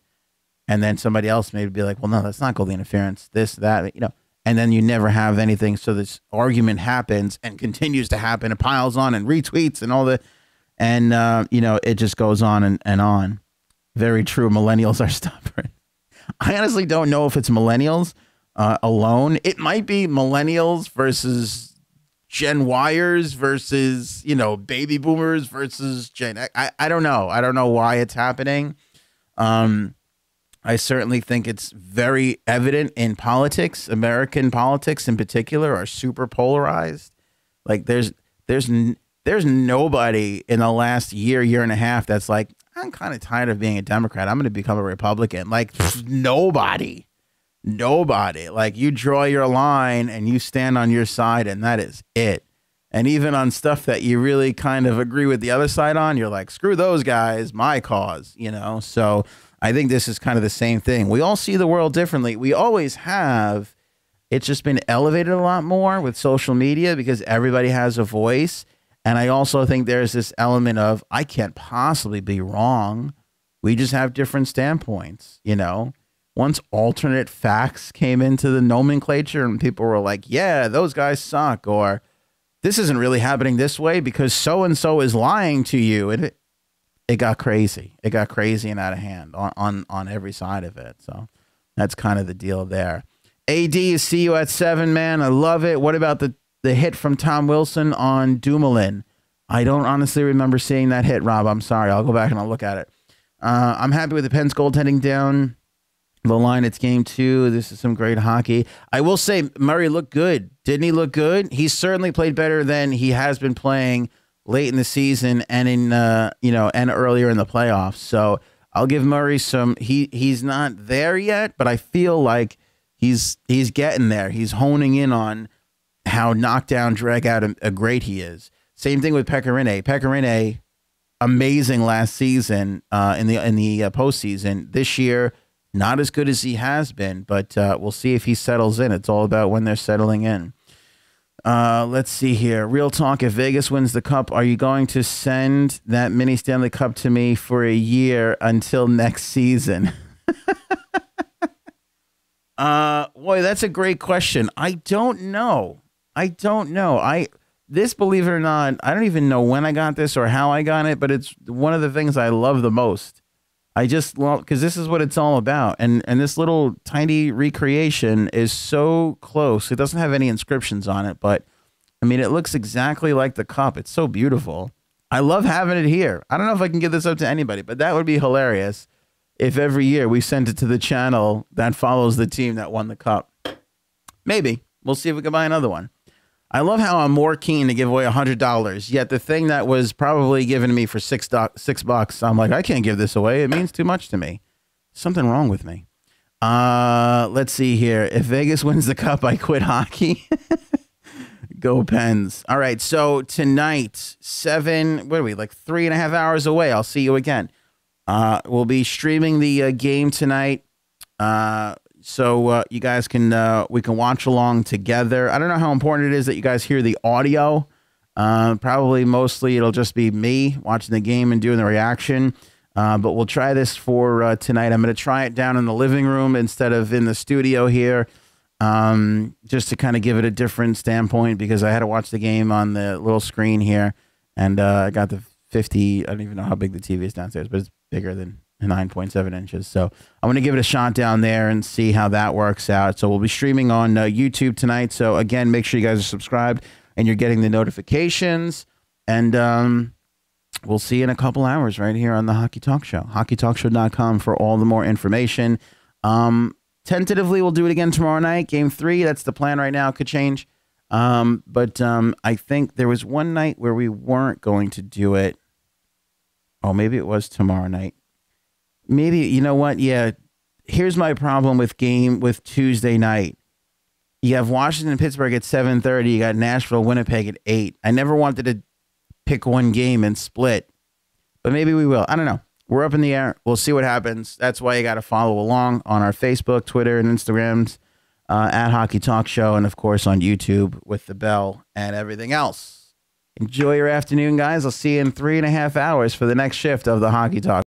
Speaker 1: And then somebody else maybe be like, well, no, that's not goalie interference, this, that, and then you never have anything. So this argument happens and continues to happen. It piles on and retweets and all the, and, it just goes on and on. Very true. Millennials are stubborn. I honestly don't know if it's millennials alone. It might be millennials versus Gen Yers versus, baby boomers versus Gen X. I don't know. I don't know why it's happening. I certainly think it's very evident in politics. American politics in particular are super polarized. Like there's nobody in the last year and a half that's like, I'm kind of tired of being a Democrat, I'm going to become a Republican. Like nobody. Like you draw your line and you stand on your side, and that is it. And even on stuff that you really kind of agree with the other side on, you're like, screw those guys, my cause, So I think this is kind of the same thing. We all see the world differently. We always have. It's just been elevated a lot more with social media because everybody has a voice. And I also think there's this element of, I can't possibly be wrong. We just have different standpoints, Once alternate facts came into the nomenclature and people were like, yeah, those guys suck, or this isn't really happening this way because so-and-so is lying to you. It got crazy. It got crazy and out of hand on every side of it. So that's kind of the deal there. AD, see you at 7, man. I love it. What about the hit from Tom Wilson on Dumoulin? I don't honestly remember seeing that hit, Rob. I'm sorry. I'll go back and I'll look at it. I'm happy with the Pens goaltending down the line. It's game 2. This is some great hockey. I will say Murray looked good. Didn't he look good? He certainly played better than he has been playing late in the season and in and earlier in the playoffs. So I'll give Murray some. He's not there yet, but I feel like he's getting there. He's honing in on how knockdown, drag out a great he is. Same thing with Pecorine. Pecorine, amazing last season in the postseason. This year, not as good as he has been, but we'll see if he settles in. It's all about when they're settling in. Let's see here. Real talk. If Vegas wins the cup, are you going to send that mini Stanley Cup to me for a year until next season? Boy, that's a great question. I don't know. This, believe it or not, I don't even know when I got this or how I got it, but it's one of the things I love the most. I just love, because this is what it's all about. And this little tiny recreation is so close. It doesn't have any inscriptions on it, but I mean, it looks exactly like the cup. It's so beautiful. I love having it here. I don't know if I can give this up to anybody, but that would be hilarious if every year we sent it to the channel that follows the team that won the cup. Maybe. We'll see if we can buy another one. I love how I'm more keen to give away $100, yet the thing that was probably given to me for $6, I'm like, I can't give this away. It means too much to me. Something wrong with me. Let's see here. If Vegas wins the cup, I quit hockey. Go Pens. All right, so tonight, 7, what are we, like 3.5 hours away. I'll see you again. We'll be streaming the game tonight. So you guys can, we can watch along together. I don't know how important it is that you guys hear the audio. Probably mostly it'll just be me watching the game and doing the reaction. But we'll try this for tonight. I'm going to try it down in the living room instead of in the studio here. Just to kind of give it a different standpoint, because I had to watch the game on the little screen here. And I got the 50, I don't even know how big the TV is downstairs, but it's bigger than 9.7 inches. So I'm going to give it a shot down there and see how that works out. So we'll be streaming on YouTube tonight. So again, make sure you guys are subscribed and you're getting the notifications. And we'll see you in a couple hours right here on the Hockey Talk Show. HockeyTalkShow.com for all the more information. Tentatively, we'll do it again tomorrow night. Game 3, that's the plan right now. Could change. But I think there was one night where we weren't going to do it. Oh, maybe it was tomorrow night. Maybe, you know what? Yeah, here's my problem with Tuesday night. You have Washington and Pittsburgh at 7:30. You got Nashville, Winnipeg at 8. I never wanted to pick one game and split, but maybe we will. I don't know. we're up in the air. We'll see what happens. That's why you got to follow along on our Facebook, Twitter, and Instagrams at Hockey Talk Show, and of course on YouTube with the bell and everything else. Enjoy your afternoon, guys. I'll see you in 3.5 hours for the next shift of the Hockey Talk.